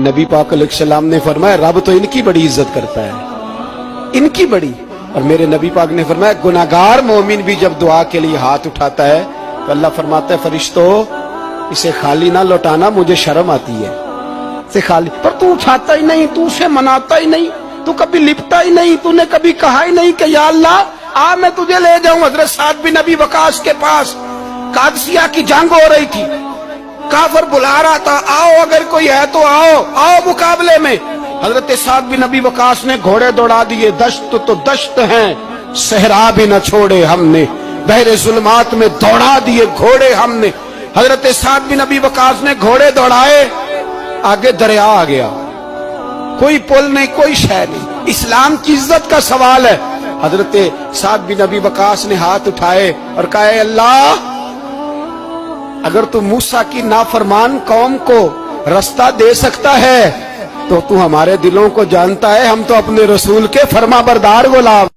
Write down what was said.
नबी पाक अलैहिस्सलाम ने फरमाया रब तो इनकी बड़ी इज्जत करता है, इनकी बड़ी। और मेरे नबी पाक ने फरमाया गुनाहगार मोमिन भी जब दुआ के लिए हाथ उठाता है तो अल्लाह फरमाता है फरिश्तों इसे खाली ना लौटाना, मुझे शर्म आती है इसे खाली। पर तू उठाता ही नहीं, तू उसे मनाता ही नहीं, तू कभी लिपटा ही नहीं, तूने कभी कहा ही नहीं कि या अल्लाह आ मैं तुझे ले जाऊं। हजरत साद बिन अबी वकास के पास कादसिया की जंग हो रही थी, काफर बुला रहा था आओ अगर कोई है तो आओ, आओ मुकाबले में। हजरत साद बिन अबी वकास ने घोड़े दौड़ा दिए, दश्त तो दश्त हैं सहरा भी न छोड़े हमने, बहरे जुल्मात में दौड़ा दिए घोड़े हमने। हजरत साद बिन अबी वकास ने घोड़े दौड़ाए, आगे दरिया आ गया, कोई पुल नहीं कोई शय नहीं। इस्लाम की इज्जत का सवाल है। हजरत साद बिन अबी वकास ने हाथ उठाए और कहा अल्लाह अगर तू मूसा की नाफरमान कौम को रास्ता दे सकता है तो तू हमारे दिलों को जानता है, हम तो अपने रसूल के फरमाबरदार गुलाम।